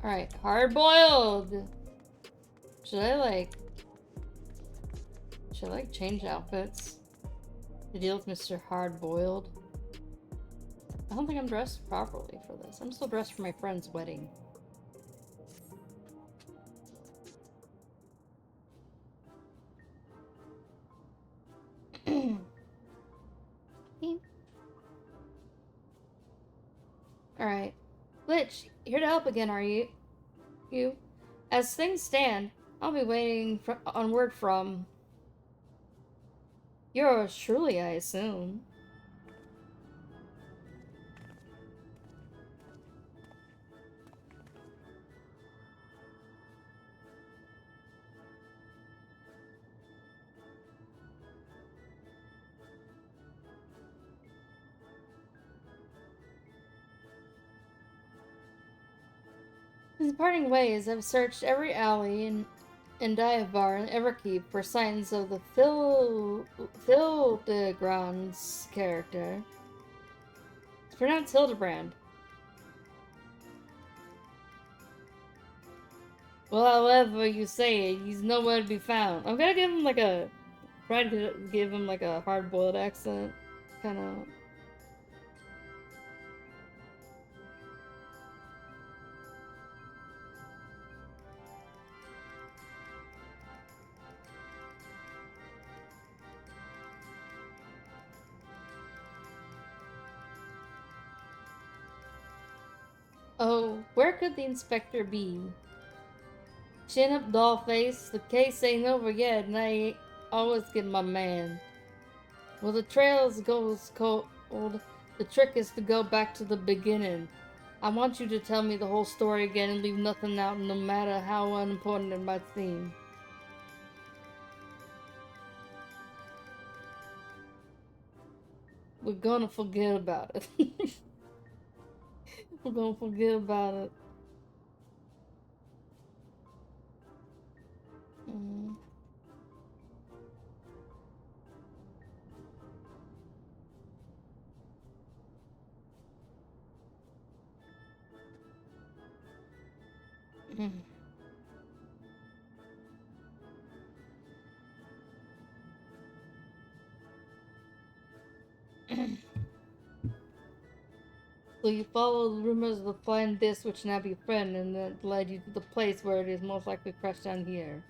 Alright, hard-boiled! Should I, like... change outfits? To deal with Mr. Hard-boiled? I don't think I'm dressed properly for this. I'm still dressed for my friend's wedding. Alright. Glitch, here to help again, are you? As things stand, I'll be waiting on word from... Yours truly, I assume. In parting ways, I've searched every alley and dive bar in Everkeep for signs of the Hildegrand's character. It's pronounced Hildebrand. Well, however you say it, he's nowhere to be found. I'm gonna give him like a... try to give him like a hard-boiled accent. Kinda... Oh, where could the inspector be? Chin up, doll face. The case ain't over yet, and I ain't always get my man. Well, the trails goes cold. The trick is to go back to the beginning. I want you to tell me the whole story again and leave nothing out, no matter how unimportant it might seem. We're gonna forget about it. We're gonna forget about it. So you follow the rumors of the flying disc which now be friend, and that led you to the place where it is most likely crashed down here.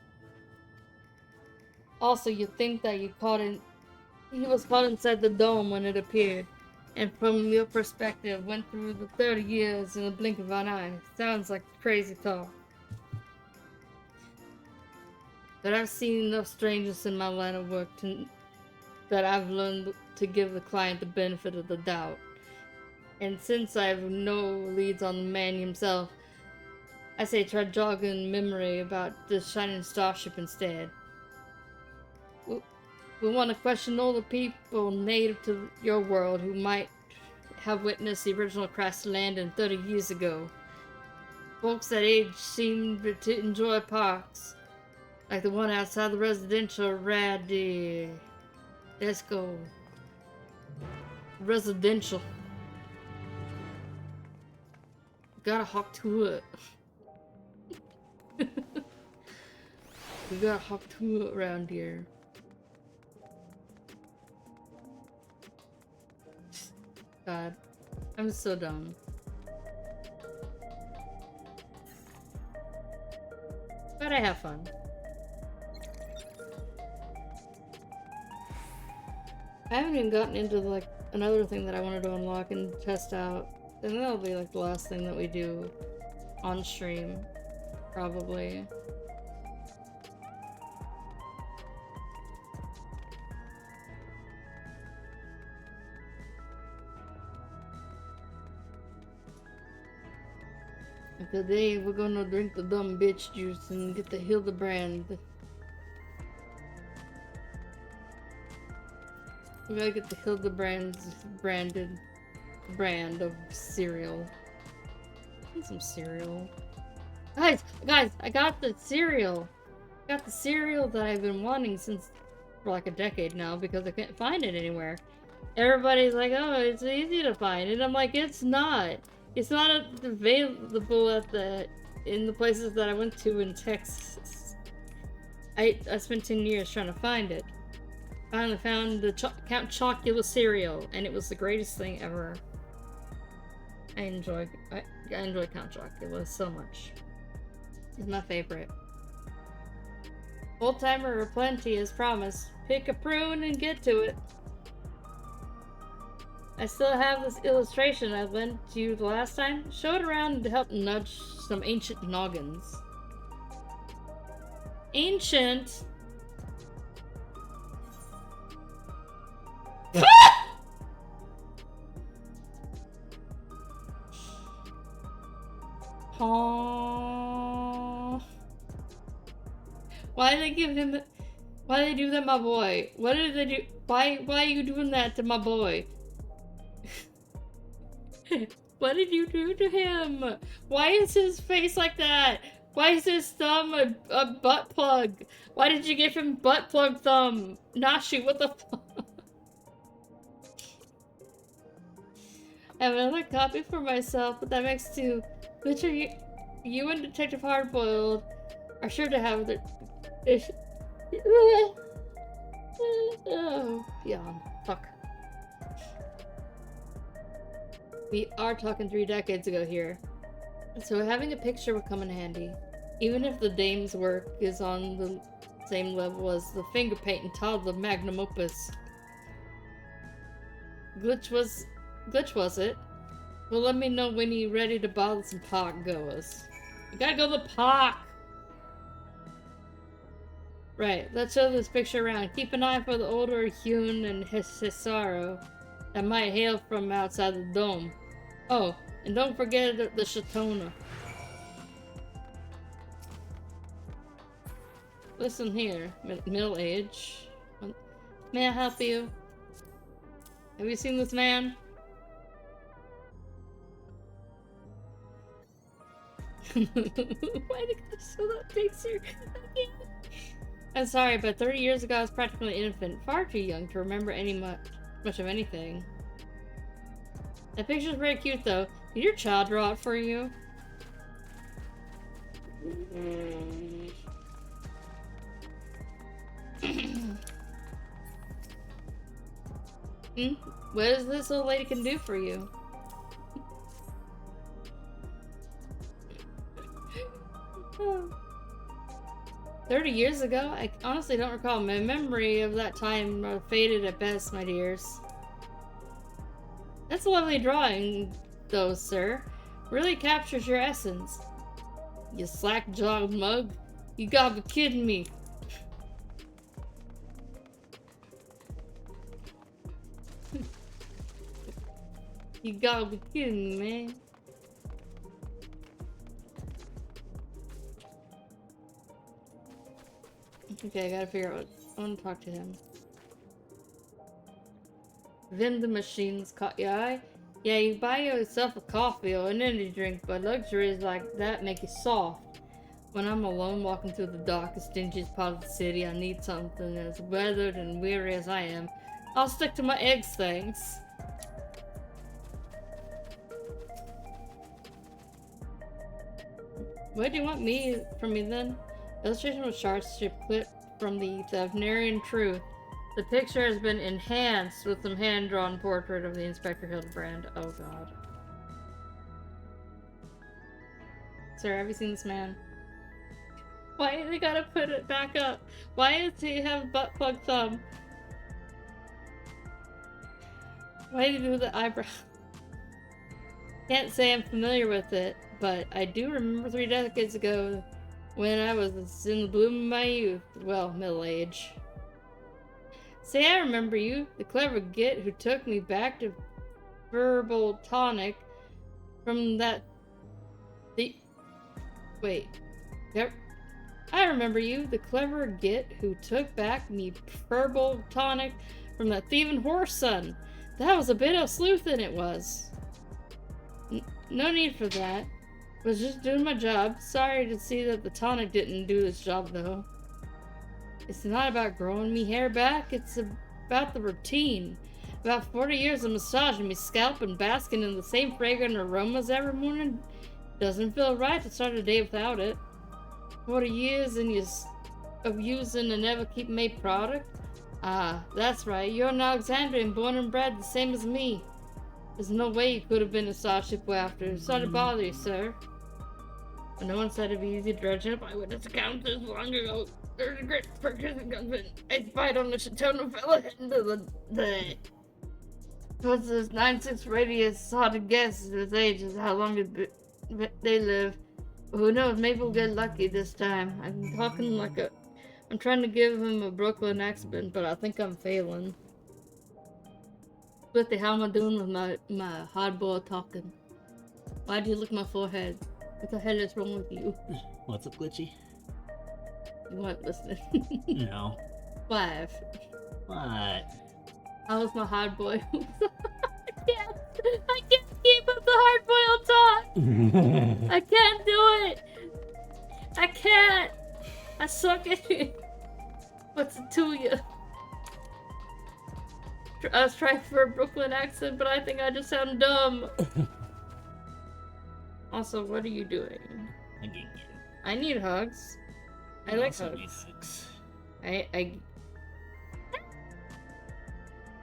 Also, you think that he was caught inside the dome when it appeared, and from your perspective went through the 30 years in a blink of an eye. Sounds like crazy talk. But I've seen enough strangeness in my line of work that I've learned to give the client the benefit of the doubt. And since I have no leads on the man himself, I say try jogging memory about this shining starship instead. We want to question all the people native to your world who might have witnessed the original crash landing 30 years ago. Folks that age seem to enjoy parks, like the one outside the residential Let's go. Residential. Gotta hawk to it. We gotta hawk to it around here. God, I'm so dumb. But I have fun. I haven't even gotten into like another thing that I wanted to unlock and test out. And that'll be like the last thing that we do on stream, probably. Today we're gonna drink the dumb bitch juice and get the Hildebrand. We gotta get the Hildebrand's branded brand of cereal. I need some cereal. Guys, I got the cereal. I got the cereal that I've been wanting since for like a decade now because I can't find it anywhere. Everybody's like, oh, it's easy to find. And I'm like, it's not. It's not available at the in the places that I went to in Texas. I spent 10 years trying to find it. Finally found the Count Chocula cereal, and it was the greatest thing ever. I enjoy Count Chocula so much. It's my favorite. Old timer plenty as promised. Pick a prune and get to it. I still have this illustration I lent you the last time. Show it around to help nudge some ancient noggins. Ancient? Aww. Why did they give him? Why did they do that, my boy? What did they do? Why are you doing that to my boy? What did you do to him? Why is his face like that? Why is his thumb a butt plug? Why did you give him butt plug thumb? Nashi, what the fuck? I have another copy for myself, but that makes two. Literally, you and Detective Hardboiled are sure to have the. Oh, yawn. Fuck. We are talking 3 decades ago here, so having a picture would come in handy, even if the dame's work is on the same level as the finger painting toddler magnum opus. Glitch was it? Well, let me know when you're ready to bottle some park goers. You gotta go to the park! Right, let's show this picture around. Keep an eye for the older Hune and Hisaro that might hail from outside the dome. Oh, and don't forget the Shatona. Listen here, middle age. May I help you? Have you seen this man? Why did they show that picture? I'm sorry, but 30 years ago I was practically an infant, far too young to remember much of anything. That picture's very cute though. Did your child draw it for you? What is this old lady can do for you? 30 years ago? I honestly don't recall. My memory of that time faded at best, my dears. That's a lovely drawing, though, sir. Really captures your essence. You slack-jawed mug. You gotta be kidding me. You gotta be kidding me, man. Okay, I gotta figure out what I want to talk to him. Vending machines caught your eye? Yeah, you buy yourself a coffee or an energy drink, but luxuries like that make you soft. When I'm alone walking through the darkest, dingiest part of the city, I need something as weathered and weary as I am. I'll stick to my eggs, thanks. What do you want from me then? Illustration with Starship clip from the Thavnarian Truth. The picture has been enhanced with some hand-drawn portrait of the Inspector Hildebrand. Oh god. Sir, have you seen this man? Why they gotta put it back up? Why does he have butt plug thumb? Why do you do the eyebrow? Can't say I'm familiar with it, but I do remember 3 decades ago when I was in the bloom of my youth. Well, middle age. Say, I remember you, the clever git who took me back to verbal tonic from that... Wait. I remember you, the clever git who took back me verbal tonic from that thieving horse son. That was a bit of sleuthing, it was. No need for that. Was just doing my job. Sorry to see that the tonic didn't do its job, though. It's not about growing me hair back, it's about the routine. About 40 years of massaging me scalp and basking in the same fragrant aromas every morning. Doesn't feel right to start a day without it. What are years of using a never keep made product? Ah, that's right. You're an Alexandrian, born and bred the same as me. There's no way you could have been a Starship Wafter. Sorry to bother you, sir. But no one said it'd be easy dredging up eyewitness accounts this long ago. There's a great purchase of gunmen. I spied on the Chatono fella into the what's this 9-6 radius? It's hard to guess his age is how long they live. But who knows? Maybe we'll get lucky this time. I'm trying to give him a Brooklyn accent, but I think I'm failing. What the hell am I doing with my hardboiled talking? Why do you lick my forehead? What the hell is wrong with you? What's up, Glitchy? You weren't listening. No. Laugh. What? How was my hardboiled? I can't keep up the hardboiled talk! I can't do it! I can't! I suck at it! What's it to you? I was trying for a Brooklyn accent, but I think I just sound dumb. Also, what are you doing? Hugging you. I need hugs. I like hugs. I...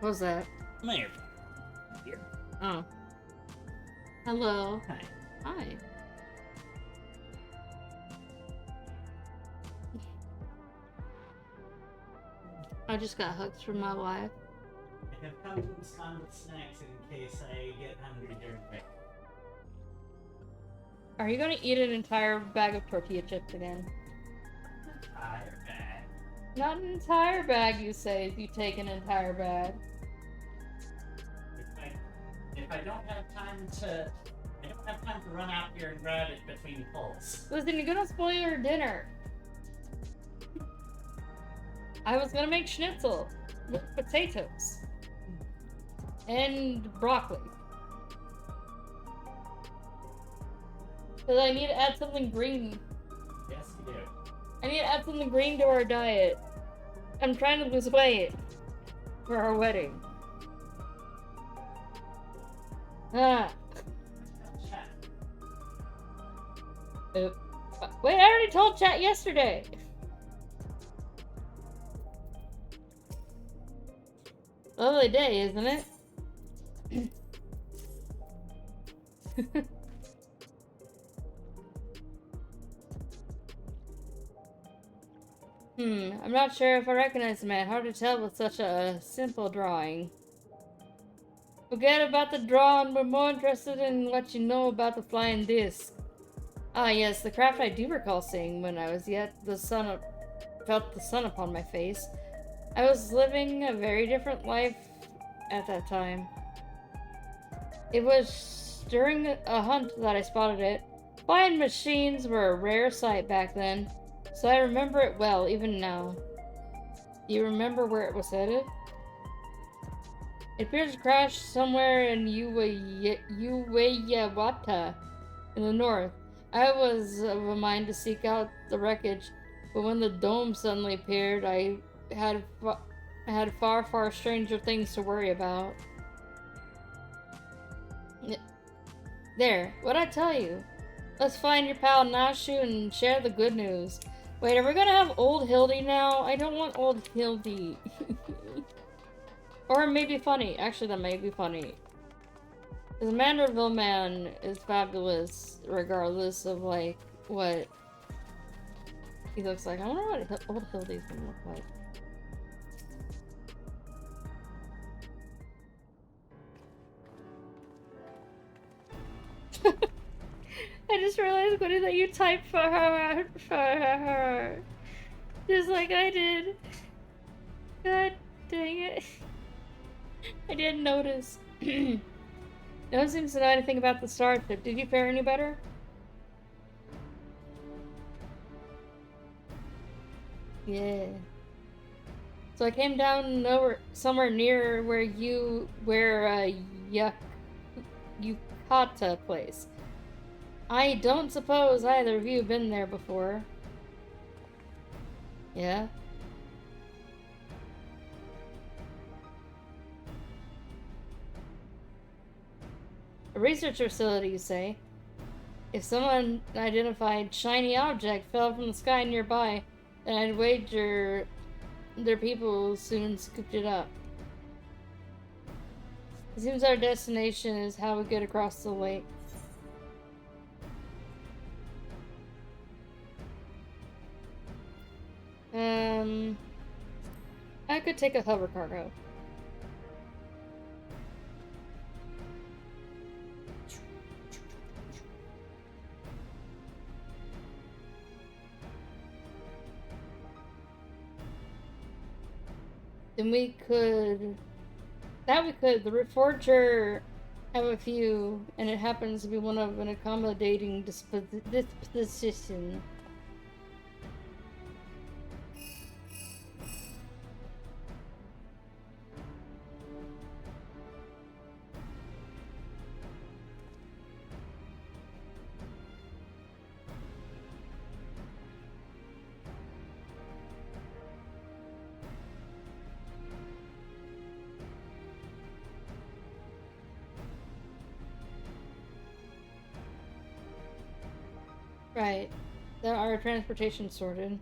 What was that? My earphone. Here. Oh. Hello. Hi. Hi. I just got hugs from my wife. I have come to respond with snacks in case I get hungry during break. Are you gonna eat an entire bag of tortilla chips again? Entire bag. Not an entire bag, you say, if you take an entire bag. If I don't have time to... I don't have time to run out here and grab it between pulls. Listen, you're gonna spoil your dinner. I was gonna make schnitzel with potatoes and broccoli. Because I need to add something green. Yes, you do. I need to add something green to our diet. I'm trying to lose weight for our wedding. Ah. Wait, I already told chat yesterday. Lovely day, isn't it? I'm not sure if I recognize the man. Hard to tell with such a simple drawing. Forget about the drawing. We're more interested in what you know about the flying disc. Ah, yes, the craft I do recall seeing when I was felt the sun upon my face. I was living a very different life at that time. It was during a hunt that I spotted it. Flying machines were a rare sight back then, so I remember it well, even now. Do you remember where it was headed? It appears to crash somewhere in Uweyawata in the north. I was of a mind to seek out the wreckage, but when the dome suddenly appeared, I had far, far stranger things to worry about. There, what'd I tell you? Let's find your pal Nashu and share the good news. Wait, are we gonna have old Hildy now? I don't want old Hildy. Or maybe funny. Actually, that may be funny. The Manderville man is fabulous, regardless of, like, what he looks like. I wonder what old Hildy's gonna look like. I just realized, Woody, that you typed for her. Just like I did. God dang it. I didn't notice. No one seems to know anything about the starship. Did you fare any better? Yeah. So I came down somewhere near where Yukata place. I don't suppose either of you have been there before. Yeah? A research facility, you say? If some unidentified shiny object fell from the sky nearby, then I'd wager their people soon scooped it up. It seems our destination is how we get across the lake. I could take a hover cargo. Then we could... That we could. The Reforger have a few, and it happens to be one of an accommodating disposition. Right. There are transportation sorted.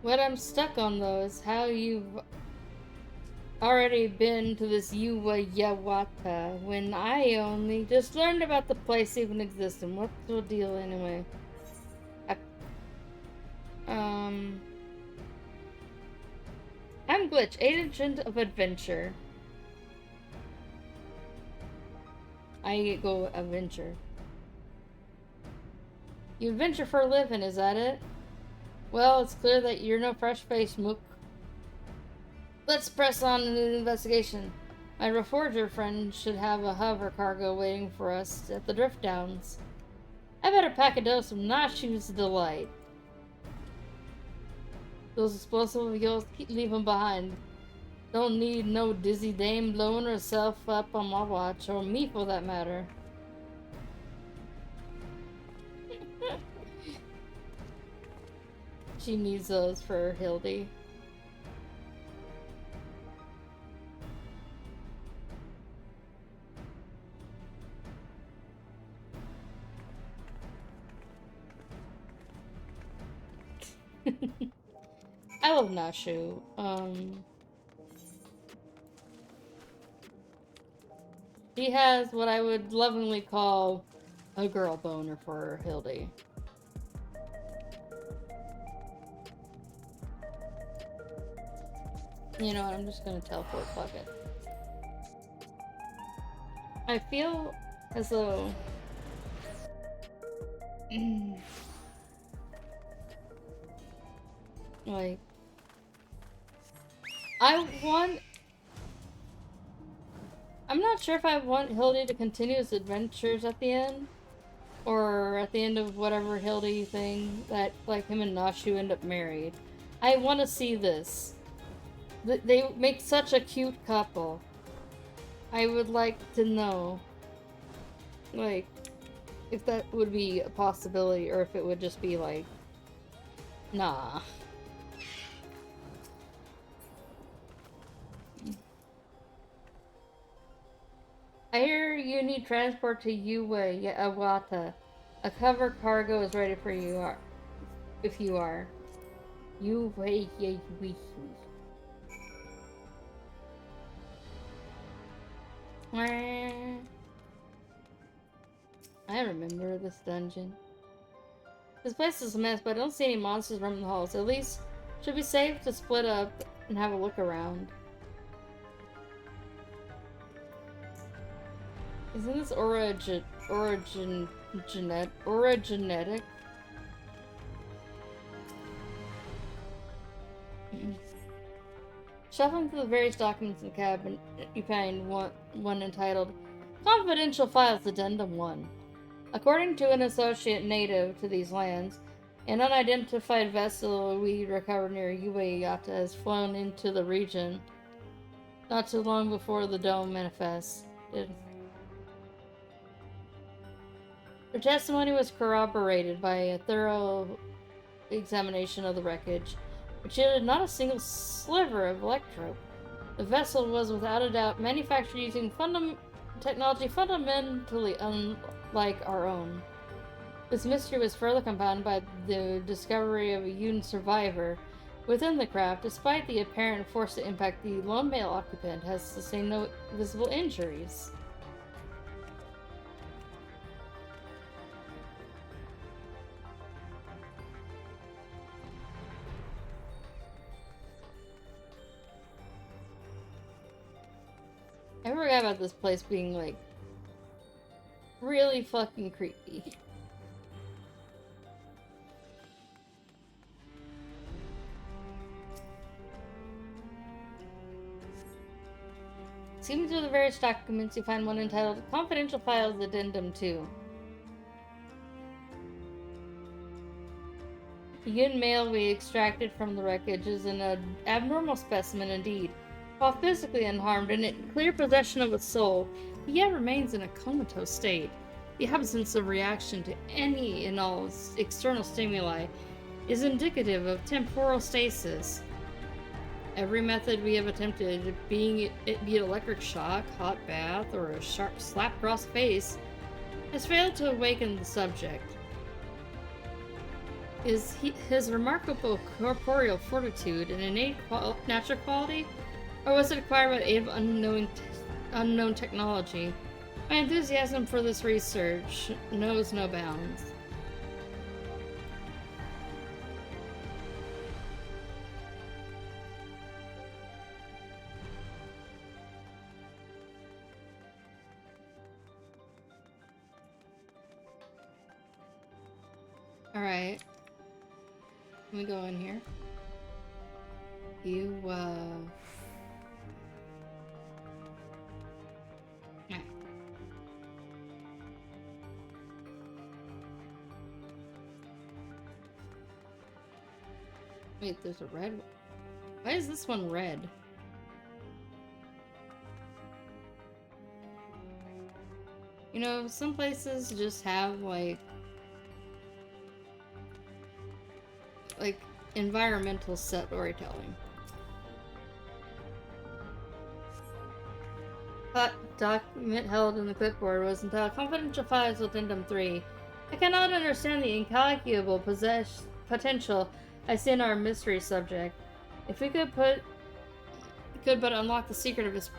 What I'm stuck on though is how you've already been to this Yawata when I only just learned about the place even existing. What's the deal anyway? I'm Glitch, agent of adventure. I go adventure. You adventure for a living, is that it? Well, it's clear that you're no fresh-faced mook. Let's press on in the investigation. My Reforger friend should have a hover cargo waiting for us at the Drift Downs. I better pack a dose of Nashu's Delight. Those explosive you'll leave them behind. Don't need no dizzy dame blowing herself up on my watch, or me for that matter. She needs those for Hildy. I love Nashu. She has what I would lovingly call a girl boner for Hildy. You know what, I'm just gonna teleport, fuck it. I feel as though... like... I'm not sure if I want Hildy to continue his adventures at the end. Or at the end of whatever Hildy thing that, like, him and Nashu end up married. I want to see this. They make such a cute couple. I would like to know, like, if that would be a possibility or if it would just be like, nah. I hear you need transport to Awata. A cover cargo is ready for you, if you are. I remember this dungeon. This place is a mess, but I don't see any monsters roaming the halls. At least, it should be safe to split up and have a look around. Isn't this genetic? Shuffling through the various documents in the cabinet, you find one entitled Confidential Files Addendum 1. According to an associate native to these lands, an unidentified vessel we recovered near Uweyata has flown into the region not too long before the dome manifested. Her testimony was corroborated by a thorough examination of the wreckage, which yielded not a single sliver of electrope. The vessel was without a doubt manufactured using technology fundamentally unlike our own. This mystery was further compounded by the discovery of a Yun survivor within the craft. Despite the apparent force to impact, the lone male occupant has sustained no visible injuries. I forgot about this place being, like, really fucking creepy. Skimming through the various documents, you find one entitled Confidential Files Addendum 2. The Yun male we extracted from the wreckage is an abnormal specimen indeed. While physically unharmed and in clear possession of its soul, he yet remains in a comatose state. The absence of reaction to any and all external stimuli is indicative of temporal stasis. Every method we have attempted, be it electric shock, hot bath, or a sharp slap across the face, has failed to awaken the subject. Is his remarkable corporeal fortitude an innate natural quality, or was it acquired by the aid of unknown technology? My enthusiasm for this research knows no bounds. Alright. Let me go in here. You, Wait, there's a red one. Why is this one red? You know, some places just have, like environmental storytelling. Document held in the clipboard was entitled Confidential Files Addendum 3. I cannot understand the incalculable potential I see in our mystery subject. If we could but unlock the secret of his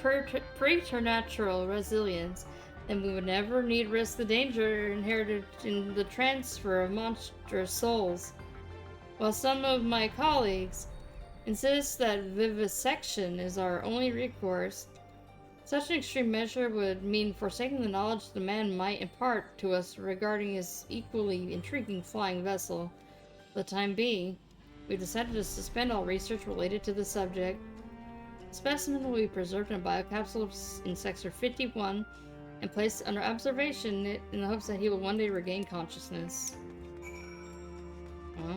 preternatural resilience, then we would never need risk the danger inherited in the transfer of monstrous souls. While some of my colleagues insist that vivisection is our only recourse, such an extreme measure would mean forsaking the knowledge the man might impart to us regarding his equally intriguing flying vessel. For the time being, we decided to suspend all research related to the subject. The specimen will be preserved in a biocapsule in Sector 51 and placed under observation in the hopes that he will one day regain consciousness. Huh?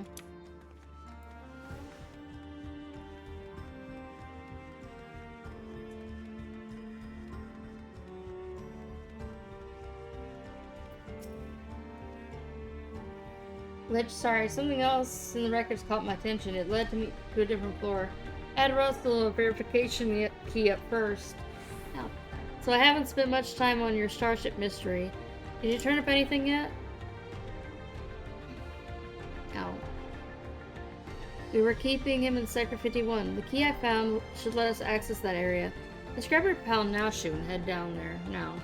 Sorry, something else in the records caught my attention. It led me to a different floor. I had to rustle a verification key up first. Ow. So I haven't spent much time on your starship mystery. Did you turn up anything yet? Ow. We were keeping him in Sector 51. The key I found should let us access that area. Let's grab your pal Naoshu and head down there now.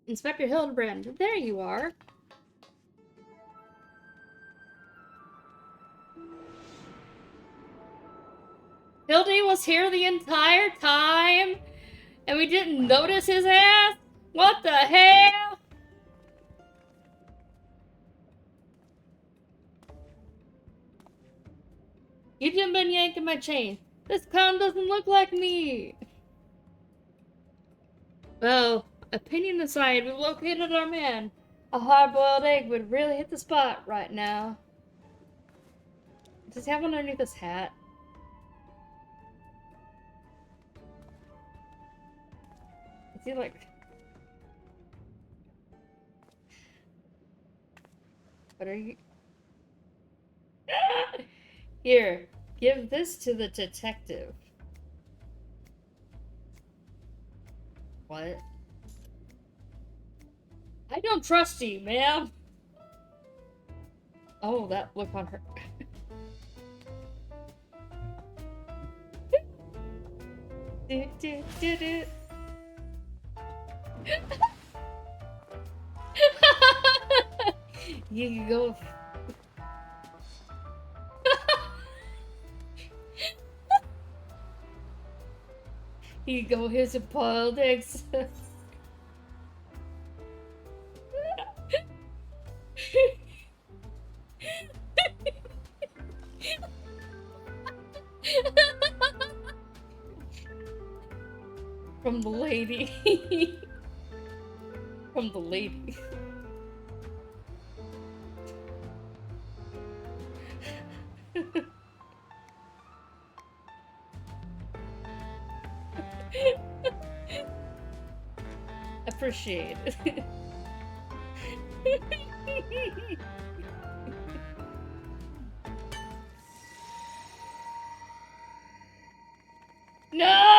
Inspector Hildebrand, there you are. Hildy was here the entire time, and we didn't notice his ass? What the hell? You just been yanking my chain. This clown doesn't look like me. Well, opinion aside, we've located our man. A hard-boiled egg would really hit the spot right now. Does he have one underneath his hat? Is he like... What are you... Here, give this to the detective. What? I don't trust you, ma'am. Oh, that look on her. You can go. You can go. Here's a boiled eggs. From the lady. From the lady. Appreciate it. No!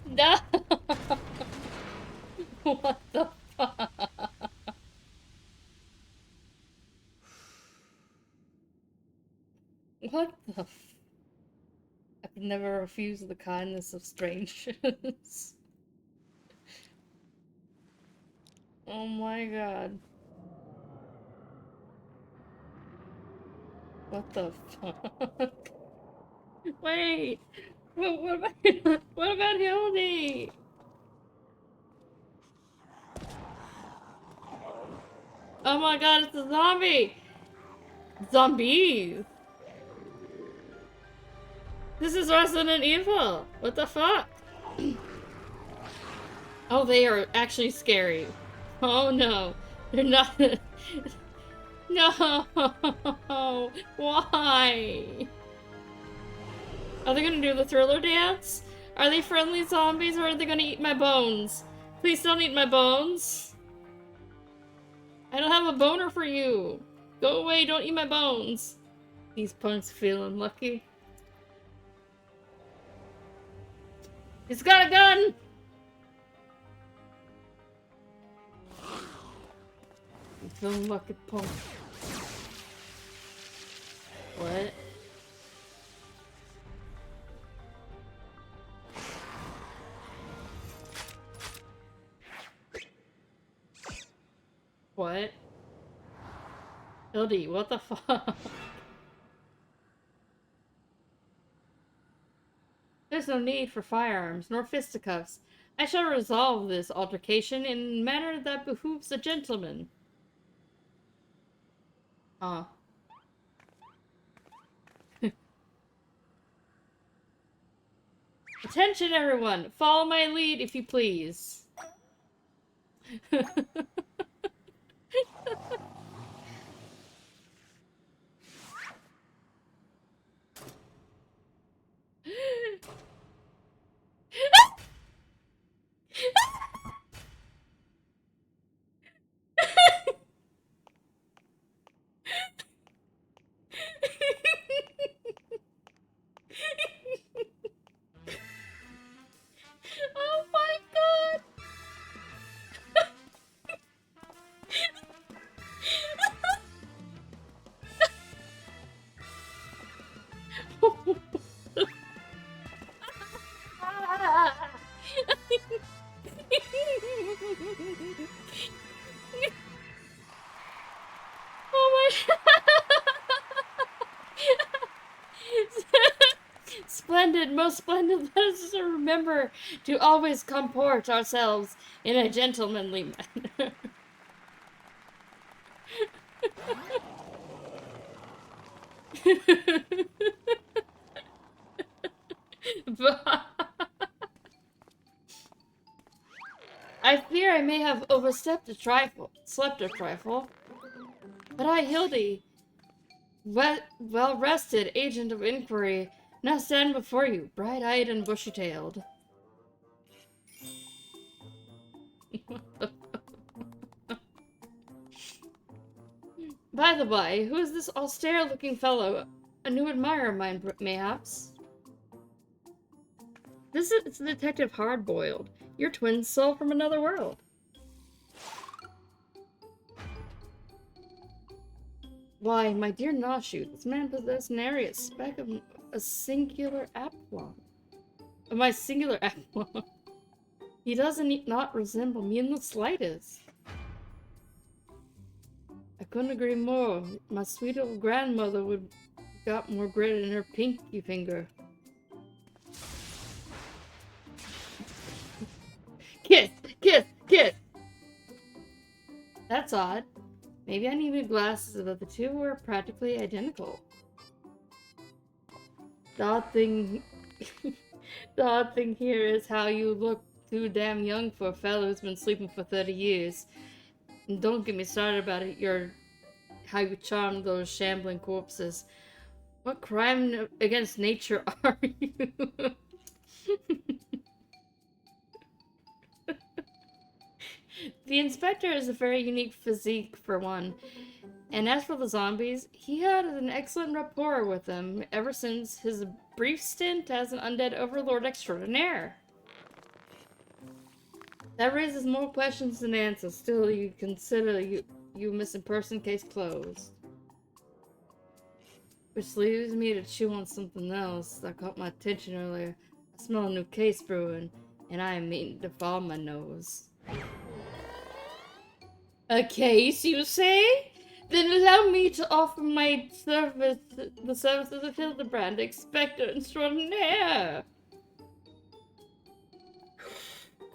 No! What the fuck? What the f- I could never refuse the kindness of strangers. Oh my god. What the fuck? Wait! What about what about Hildy? Oh my god, it's a zombie! Zombies! This is Resident Evil! What the fuck? Oh, they are actually scary. Oh no. They're not. No! Why? Are they gonna do the thriller dance? Are they friendly zombies or are they gonna eat my bones? Please don't eat my bones. I don't have a boner for you. Go away, don't eat my bones. These punks feeling lucky. He's got a gun! I'm feeling lucky, punk. What? What? Hildy, what the fuck? There's no need for firearms, nor fisticuffs. I shall resolve this altercation in a manner that behooves a gentleman. Huh. Attention, everyone! Follow my lead, if you please. Oh my god! Oh my Splendid, most splendid. Let us remember to always comport ourselves in a gentlemanly manner. I fear I may have overstepped a trifle, slept a trifle, but I, Hildy, well-rested agent of inquiry, now stand before you, bright-eyed and bushy-tailed. By the by, who is this austere-looking fellow? A new admirer of mine, mayhaps? This is Detective Hardboiled, your twin soul from another world. Why, my dear Noshu, this man possesses nary a speck of a singular aplomb. Of my singular aplomb. He doesn't not resemble me in the slightest. I couldn't agree more. My sweet old grandmother would got more grit in her pinky finger. Kiss! Kiss! Kiss! That's odd. Maybe I need new glasses, but the two were practically identical. The odd thing... the odd thing here is how you look too damn young for a fellow who's been sleeping for 30 years. And don't get me started about it, how you charm those shambling corpses. What crime against nature are you? The inspector has a very unique physique, for one. And as for the zombies, he had an excellent rapport with them ever since his brief stint as an undead overlord extraordinaire. That raises more questions than answers. Still, you consider you missing person case closed. Which leaves me to chew on something else that caught my attention earlier. I smell a new case brewing, and I am meaning to follow my nose. A case, you say? Then allow me to offer my the services of Hildebrand, Inspector Extraordinaire.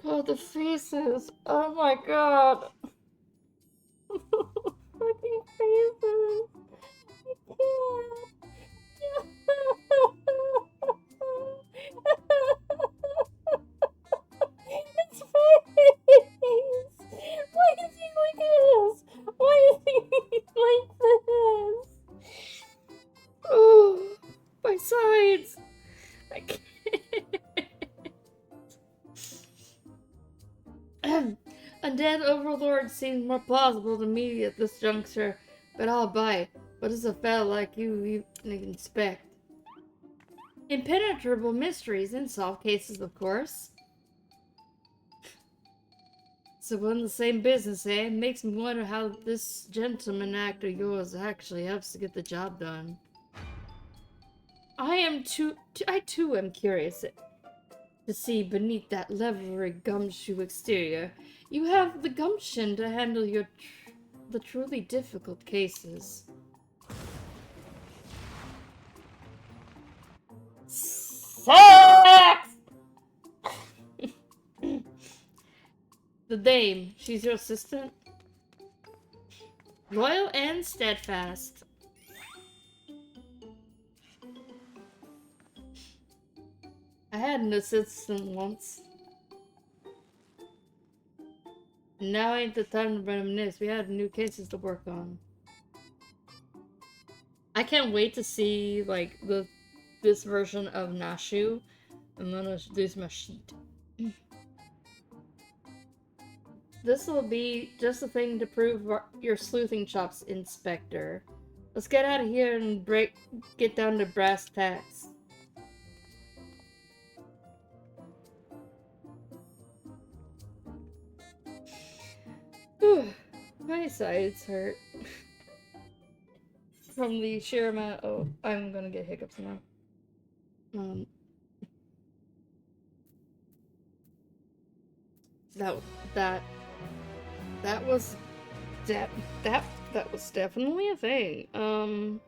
God, the faces. Oh my god. Fucking faces. I can't. It's face. Why is he like this? Why is he like this? Oh, my sides. I can't. Undead Overlord seems more plausible to me at this juncture, but I'll bite. What does a fellow like you even expect? Impenetrable mysteries in solved cases, of course. So we're in the same business, eh? Makes me wonder how this gentleman act of yours actually helps to get the job done. I too am curious to see beneath that leathery gumshoe exterior. You have the gumption to handle the truly difficult cases. Sex! The dame, she's your assistant? Loyal and steadfast. I had an assistant once. Now ain't the time to reminisce. We had new cases to work on. I can't wait to see like this version of Nashu. I'm gonna introduce my sheet. This will be just a thing to prove your sleuthing chops, Inspector. Let's get out of here and get down to brass tacks. My sides hurt. From the sheer amount. Oh, I'm gonna get hiccups now. That was that was definitely a thing. All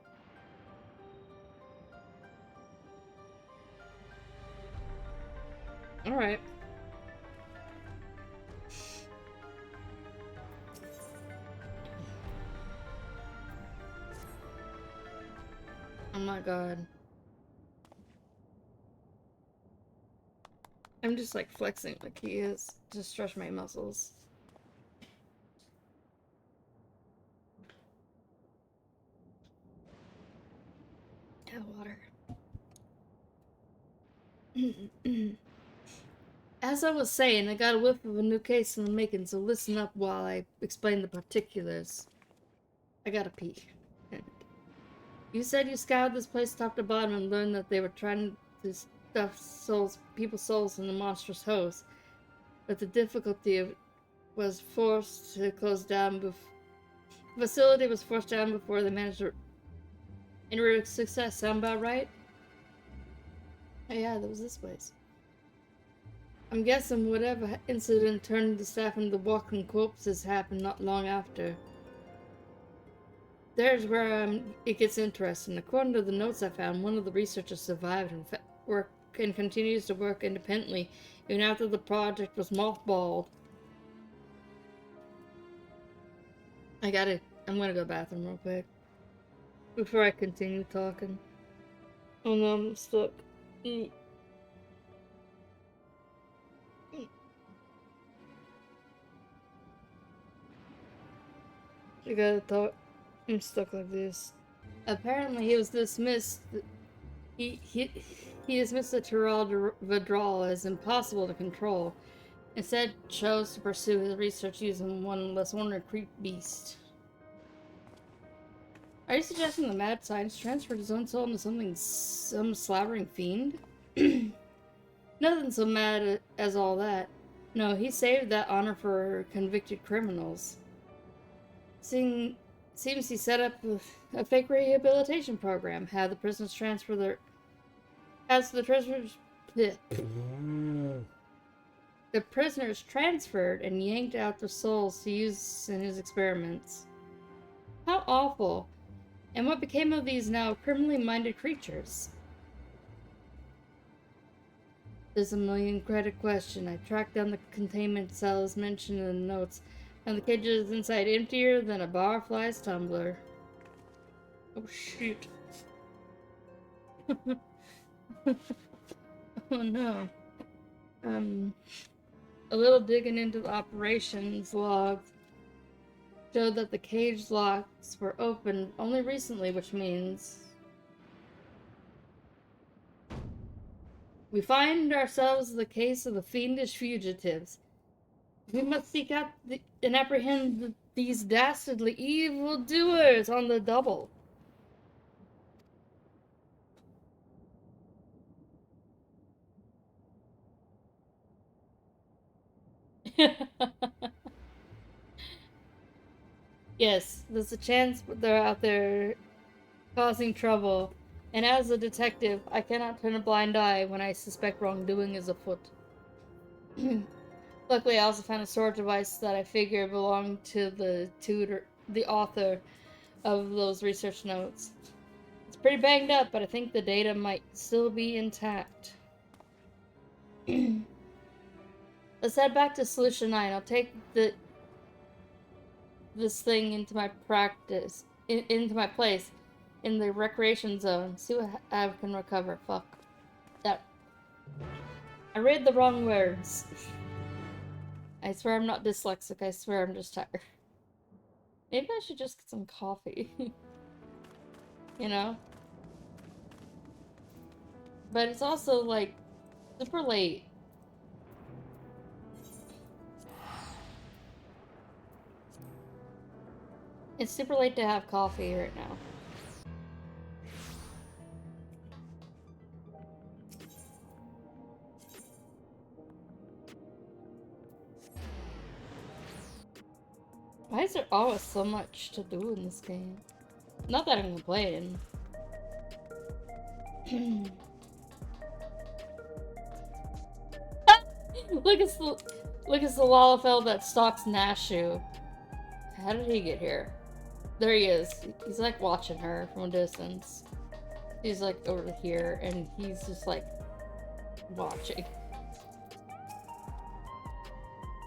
right. Oh my god. I'm just like flexing like he is to stretch my muscles. Yeah, water. As I was saying, I got a whiff of a new case in the making, so listen up while I explain the particulars. I gotta pee. You said you scoured this place top to bottom and learned that they were trying to stuff people's souls in the monstrous host, but the difficulty was forced to close down. The facility was forced down before they managed to enter success. Sound about right? Oh yeah, that was this place. I'm guessing whatever incident turned the staff into walking corpses happened not long after. There's where it gets interesting. According to the notes I found, one of the researchers survived and continues to work independently even after the project was mothballed. I'm gonna go to the bathroom real quick before I continue talking. Oh no, I'm stuck. I gotta talk. I'm stuck like this. Apparently, he was dismissed. He dismissed the Tyrell withdrawal as impossible to control. Instead, chose to pursue his research using one less ornery creep beast. Are you suggesting the mad scientist transferred his own soul into some slavering fiend? Nothing so mad as all that. No, he saved that honor for convicted criminals. Seems he set up a fake rehabilitation program. Had the prisoners transfer their... As the prisoners... The prisoners transferred and yanked out their souls to use in his experiments. How awful. And what became of these now criminally minded creatures? There's a million-credit question. I tracked down the containment cells mentioned in the notes, and the cages inside emptier than a barfly's tumbler. Oh, shoot. Oh, no. A little digging into the operations logs showed that the cage locks were opened only recently, which means we find ourselves the case of the fiendish fugitives. We must seek out and apprehend these dastardly evildoers on the double. Yes, there's a chance they're out there causing trouble, and as a detective, I cannot turn a blind eye when I suspect wrongdoing is afoot. Luckily, I also found a storage device that I figure belonged to the author of those research notes. It's pretty banged up, but I think the data might still be intact. Let's head back to Solution 9. I'll take this thing into my into my place in the recreation zone. See what I can recover. Fuck. That. I read the wrong words. I swear I'm not dyslexic. I swear I'm just tired. Maybe I should just get some coffee. You know? But it's also, like, super late. It's super late to have coffee right now. Why is there always so much to do in this game? Not that I'm complaining. Look at the Lalafell that stalks Nashu. How did he get here? There he is. He's like watching her from a distance. He's like over here, and he's just like watching.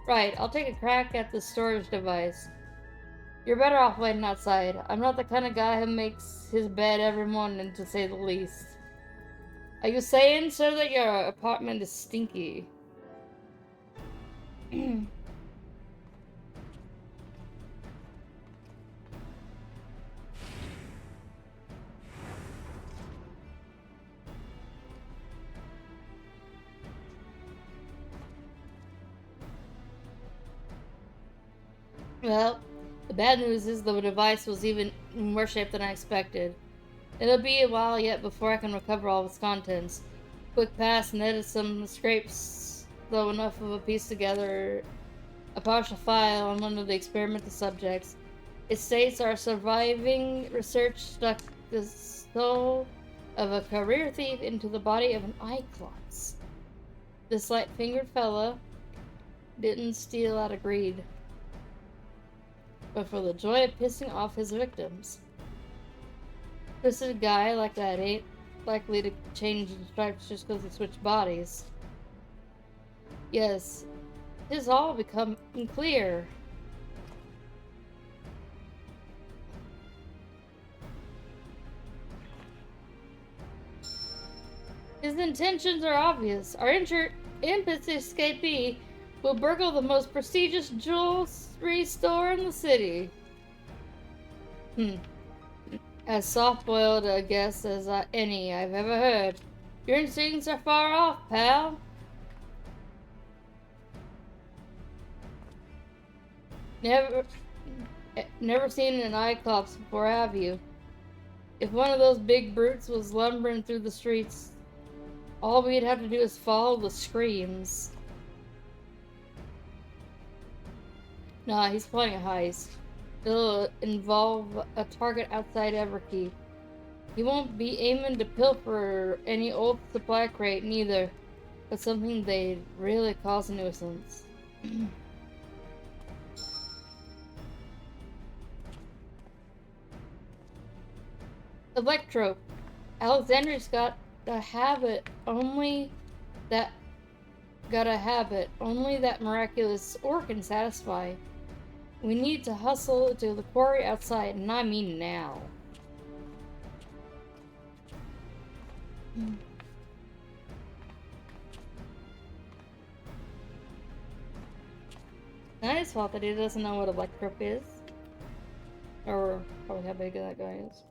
Right, I'll take a crack at the storage device. You're better off waiting outside. I'm not the kind of guy who makes his bed every morning, to say the least. Are you saying, sir, that your apartment is stinky? Well, the bad news is the device was even in worse shape than I expected. It'll be a while yet before I can recover all of its contents. Quick pass and edit some scrapes, though enough of a piece together a partial file on one of the experimental subjects. It states our surviving research stuck the soul of a career thief into the body of an eye-clots. This light-fingered fella didn't steal out of greed, but for the joy of pissing off his victims. Twisted guy like that ain't likely to change in stripes just because they switch bodies. Yes, tis all become clear. His intentions are obvious. Our injured impish escapee will burgle the most prestigious jewelry store in the city. As soft-boiled a guess as any I've ever heard. Your instincts are far off, pal. Never seen an eye-clops before, have you? If one of those big brutes was lumbering through the streets, all we'd have to do is follow the screams. Nah, he's planning a heist. It'll involve a target outside Everkeep. He won't be aiming to pilfer any old supply crate neither, but something they'd really cause a nuisance. Electrope. Alexandria's got a habit only that miraculous ore can satisfy. We need to hustle to the quarry outside, and I mean now. Not his fault that he doesn't know what electrope is. Or probably how big that guy is.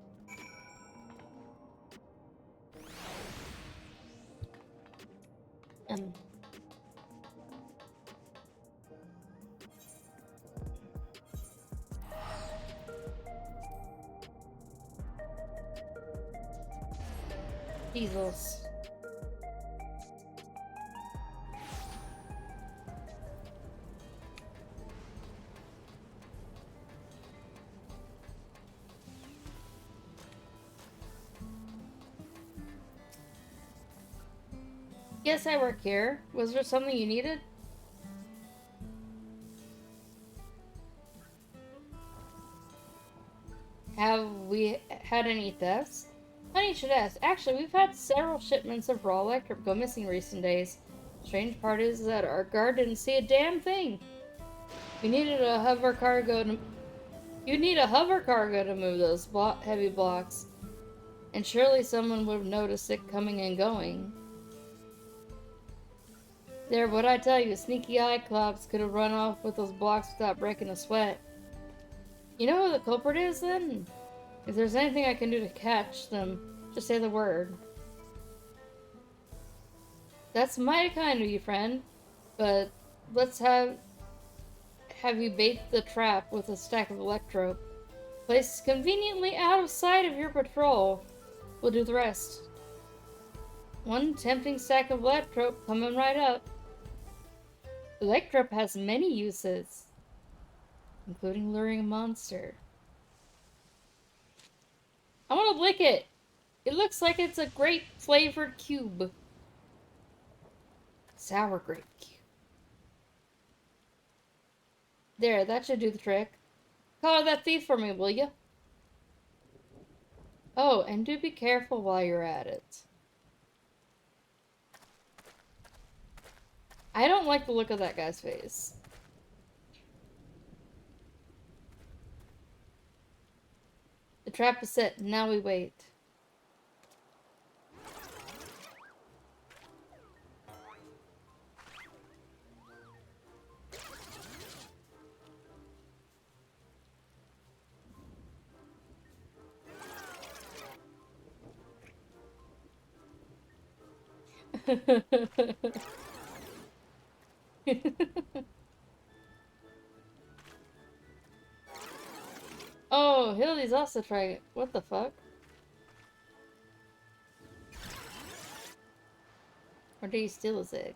Jesus. Yes, I work here. Was there something you needed? Have we had any thefts? Funny you should ask. Actually, we've had several shipments of raw electric go missing recent days. Strange part is that our guard didn't see a damn thing. We needed a hover cargo to... You'd need a hover cargo to move those heavy blocks. And surely someone would have noticed it coming and going. There, what'd I tell you? Sneaky eye-clops could have run off with those blocks without breaking a sweat. You know who the culprit is, then? If there's anything I can do to catch them, just say the word. That's mighty kind of you, friend. But let's have you bait the trap with a stack of electrope. Placed conveniently out of sight of your patrol. We'll do the rest. One tempting stack of electrope coming right up. Electrope has many uses, including luring a monster. I want to lick it. It looks like it's a grape flavored cube. Sour grape cube. There, that should do the trick. Collar that thief for me, will you? Oh, and do be careful while you're at it. I don't like the look of that guy's face. The trap is set, now we wait. Oh, Hildy's also trying it. What the fuck? Or did he steal his egg?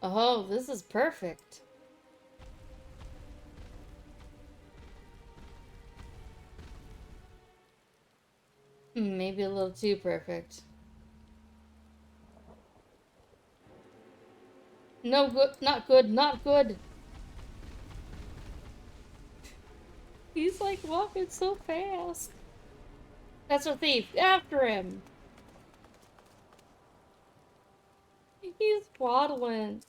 Oh, this is perfect. Maybe a little too perfect. No good, not good, not good. He's like walking so fast. That's a thief. After him. He's waddling.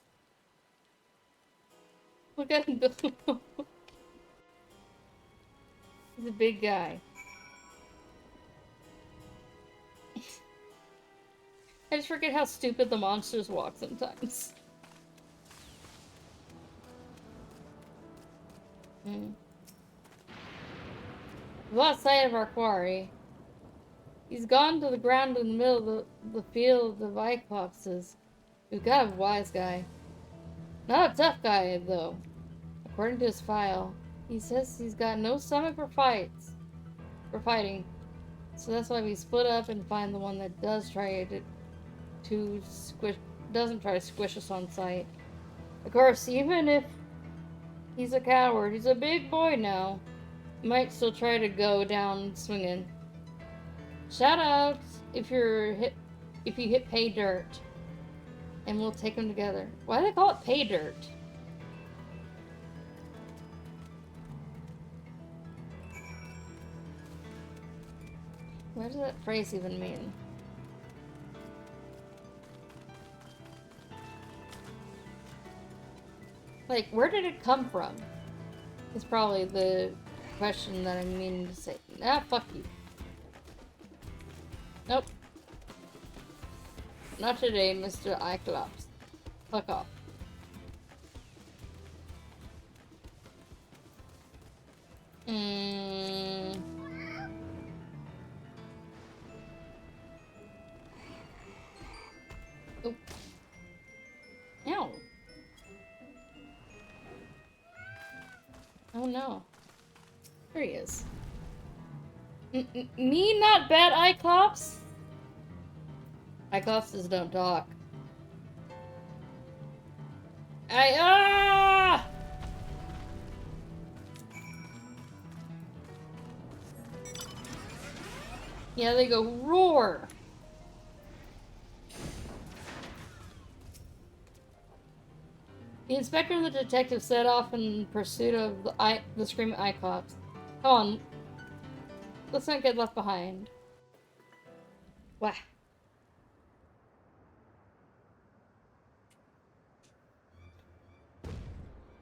Look at him go. He's a big guy. I just forget how stupid the monsters walk sometimes. We've lost sight of our quarry. He's gone to the ground in the middle of the field of Icloxes. We've got a wise guy. Not a tough guy, though. According to his file, he says he's got no stomach for fighting. So that's why we split up and find the one that doesn't try to squish us on sight. Of course, even if he's a coward, he's a big boy now. Might still try to go down swinging. Shout out if you hit pay dirt, and we'll take them together. Why do they call it pay dirt? What does that phrase even mean? Like, where did it come from? Is probably the question that I'm meaning to say. Ah, fuck you. Nope. Not today, Mr. Iclops. Fuck off. Oh. Ow. Oh no. There he is. Me not bad, Iclops? Iclopses don't talk. Yeah, they go roar. The inspector and the detective set off in pursuit of the screaming Iclops. Come on. Let's not get left behind. Wah.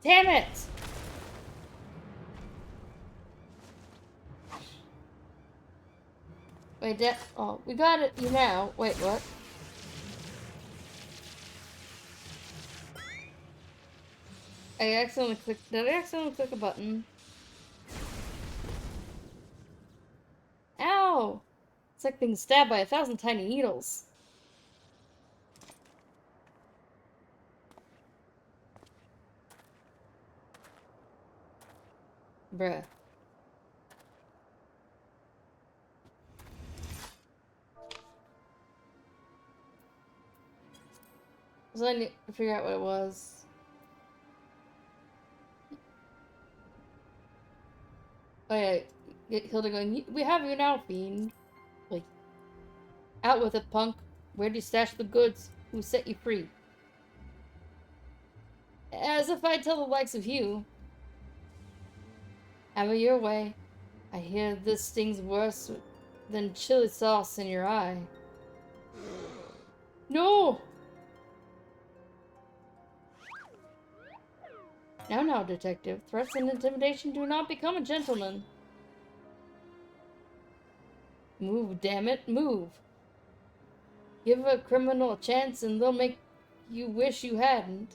Damn it! Wait, oh, we got it, you now. Wait, what? Did I accidentally click a button? Ow! It's like being stabbed by 1,000 tiny needles. Bruh. So I need to figure out what it was. Oh yeah, Hilda going, we have you now, fiend. Like, out with it, punk. Where'd you stash the goods? Who set you free? As if I'd tell the likes of you. Have it your way. I hear this stings worse than chili sauce in your eye. No! Now, detective. Threats and intimidation do not become a gentleman. Move, damn it, move. Give a criminal a chance and they'll make you wish you hadn't.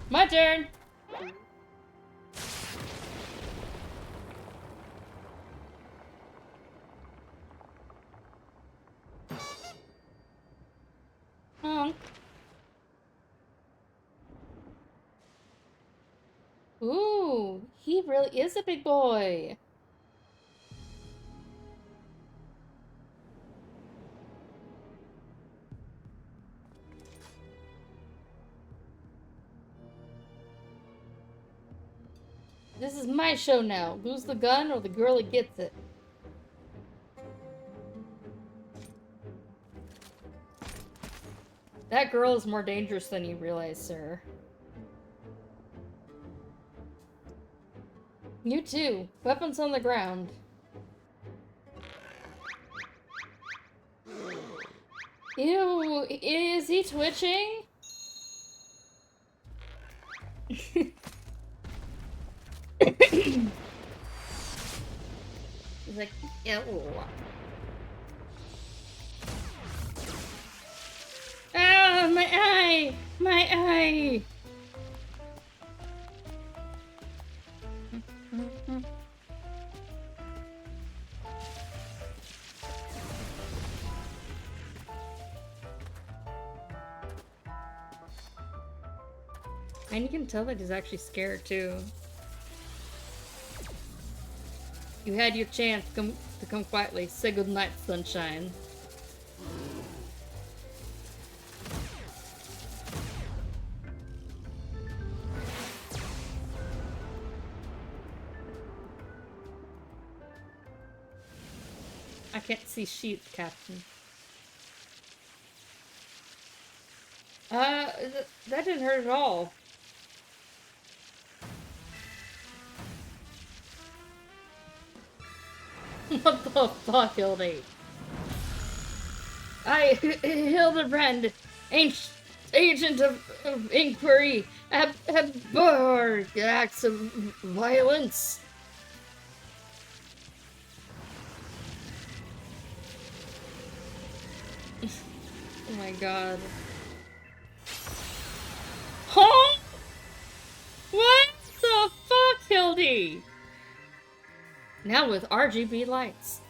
My turn! really is a big boy. This is my show now. Lose the gun or the girl that gets it. That girl is more dangerous than you realize, sir. You too. Weapons on the ground. Ew, is he twitching? He's like, ew. Ah, my eye! My eye! And you can tell that he's actually scared too. You had your chance to come quietly. Say goodnight, sunshine. I can't see sheep, Captain. That didn't hurt at all. What the fuck, Hildy? Hildebrand, agent of inquiry, abhor acts of violence. Oh my god. Huh? What the fuck, Hildy? Now with RGB lights.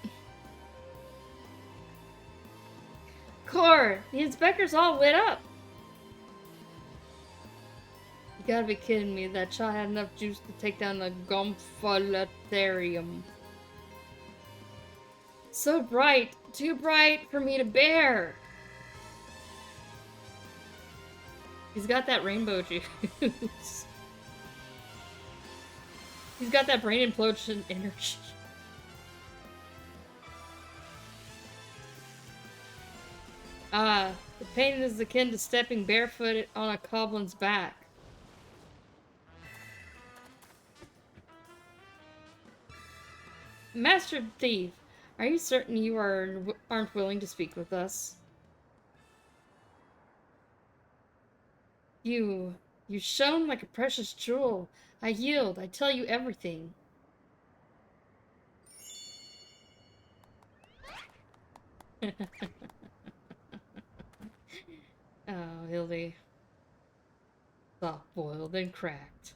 Core, the inspector's all lit up. You gotta be kidding me. That shot had enough juice to take down the Gomphalatharium. So bright. Too bright for me to bear. He's got that rainbow juice. He's got that brain implosion energy. The pain is akin to stepping barefoot on a goblin's back. Master Thief, are you certain you aren't willing to speak with us? You shone like a precious jewel. I yield. I tell you everything. Oh, Hildy. Soft-boiled and cracked.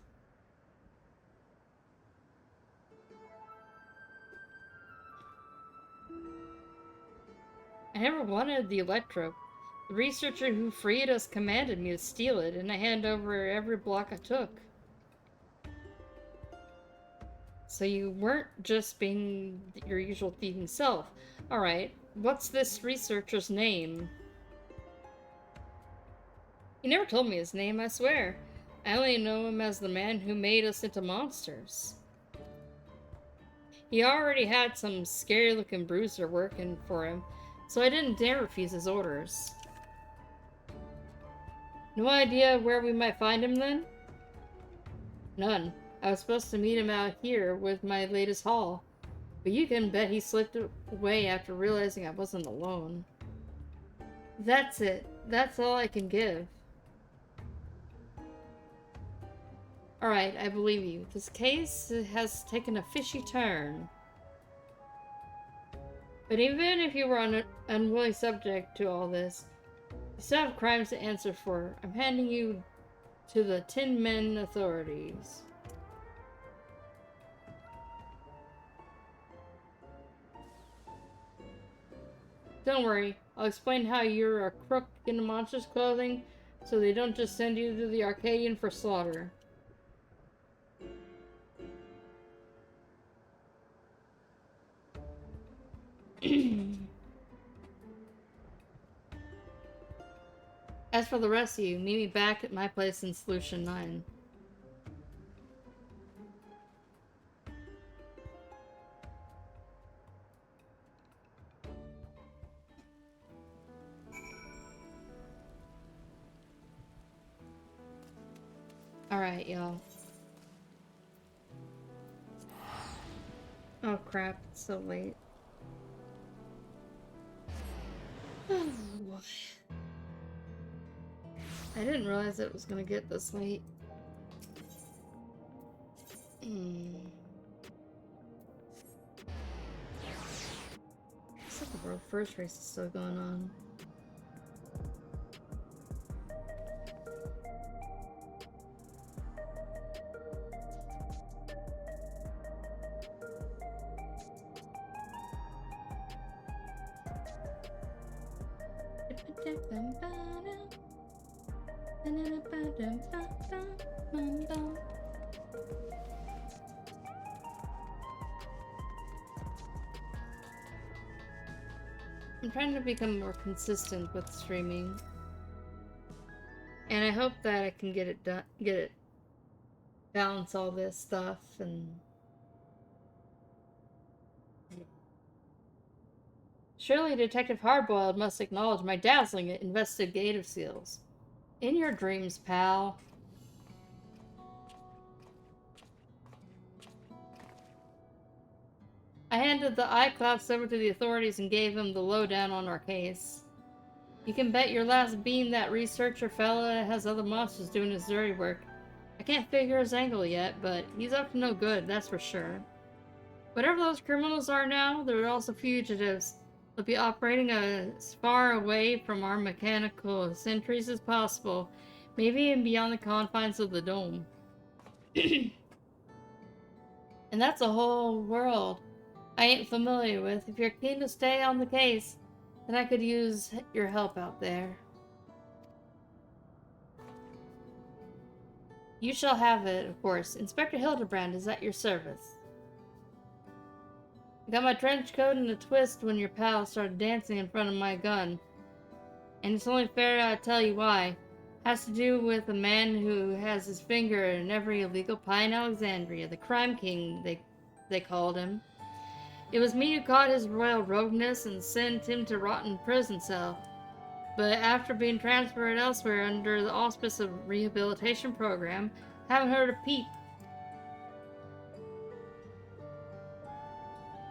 I never wanted the electro. The researcher who freed us commanded me to steal it, and I hand over every block I took. So you weren't just being your usual thieving self. Alright, what's this researcher's name? He never told me his name, I swear. I only know him as the man who made us into monsters. He already had some scary-looking bruiser working for him, so I didn't dare refuse his orders. No idea where we might find him then? None. I was supposed to meet him out here with my latest haul, but you can bet he slipped away after realizing I wasn't alone. That's it. That's all I can give. Alright, I believe you. This case has taken a fishy turn. But even if you were an unwilling subject to all this, you still have crimes to answer for. I'm handing you to the Tin Men authorities. Don't worry, I'll explain how you're a crook in the monster's clothing, so they don't just send you to the Arcadian for slaughter. As for the rest of you, meet me back at my place in Solution 9. Alright, y'all. Oh crap, it's so late. Oh boy. I didn't realize it was gonna get this late. Looks like the world first race is still going on. I'm trying to become more consistent with streaming. And I hope that I can get it done, balance all this stuff and... Surely Detective Hardboiled must acknowledge my dazzling investigative skills. In your dreams, pal. I handed the eye-claps over to the authorities and gave him the lowdown on our case. You can bet your last bean that researcher fella has other monsters doing his dirty work. I can't figure his angle yet, but he's up to no good, that's for sure. Whatever those criminals are now, they're also fugitives. They'll be operating as far away from our mechanical sentries as possible, maybe even beyond the confines of the dome. And that's a whole world I ain't familiar with. If you're keen to stay on the case, then I could use your help out there. You shall have it, of course. Inspector Hildebrand is at your service. I got my trench coat in a twist when your pal started dancing in front of my gun. And it's only fair I tell you why. It has to do with a man who has his finger in every illegal pie in Alexandria. The crime king, they called him. It was me who caught his royal rogueness and sent him to rot in prison cell. But after being transferred elsewhere under the auspice of a rehabilitation program, haven't heard a peep.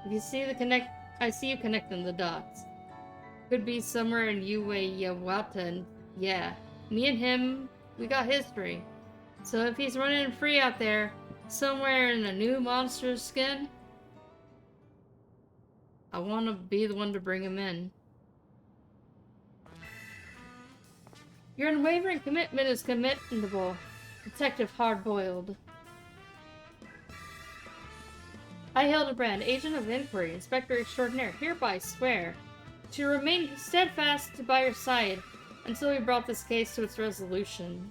If you see I see you connecting the dots. Could be somewhere in Uwayawata, and yeah, me and him, we got history. So if he's running free out there, somewhere in a new monster's skin, I want to be the one to bring him in. Your unwavering commitment is commendable, Detective Hardboiled. I, Hildebrand, Agent of Inquiry, Inspector Extraordinaire, hereby swear to remain steadfast by your side until we brought this case to its resolution.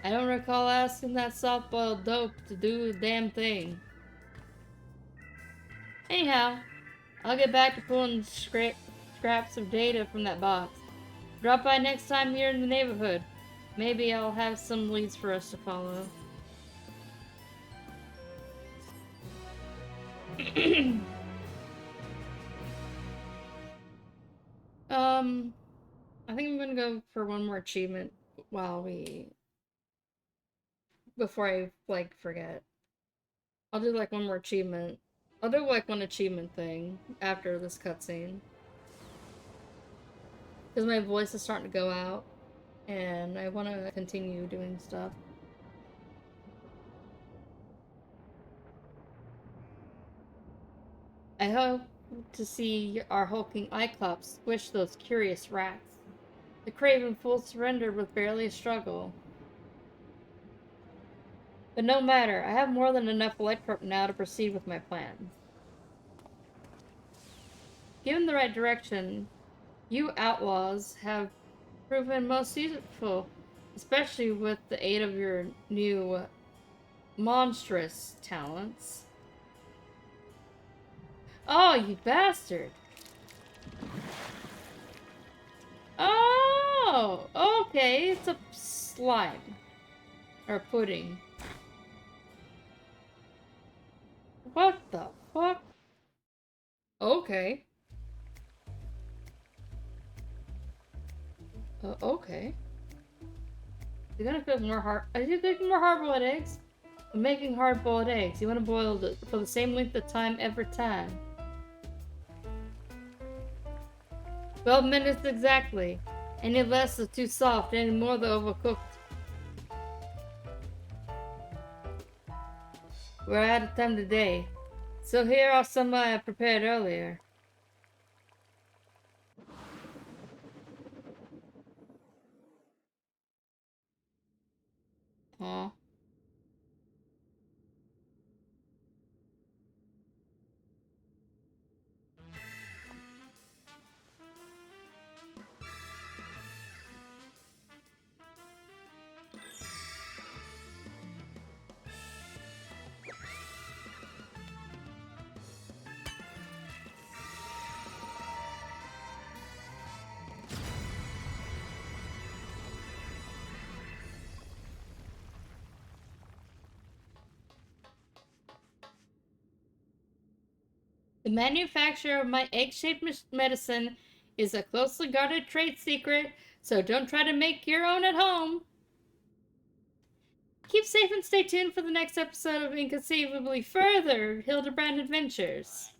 I don't recall asking that soft-boiled dope to do the damn thing. Anyhow, I'll get back to pulling scraps of data from that box. Drop by next time you're in the neighborhood. Maybe I'll have some leads for us to follow. I think I'm gonna go for one more achievement before I, like, forget. I'll do, like, one more achievement. I'll do, like, one achievement thing after this cutscene. Because my voice is starting to go out, and I want to continue doing stuff. I hope to see our hulking Cyclops squish those curious rats. The craven fool surrendered with barely a struggle. But no matter, I have more than enough electrope now to proceed with my plan. Given the right direction, you outlaws have proven most useful, especially with the aid of your new monstrous talents. Oh, you bastard. Oh, okay. It's a slime. Or pudding. What the fuck? Okay. Okay. You're gonna cook more hard. Are you cooking more hard-boiled eggs? I'm making hard-boiled eggs. You want to boil it for the same length of time every time. 12 minutes exactly. Any less is too soft. Any more, they're overcooked. We're out of time today. So here are some I prepared earlier. Aw. The manufacture of my egg-shaped medicine is a closely guarded trade secret, so don't try to make your own at home. Keep safe and stay tuned for the next episode of Inconceivably Further Hildebrand Adventures.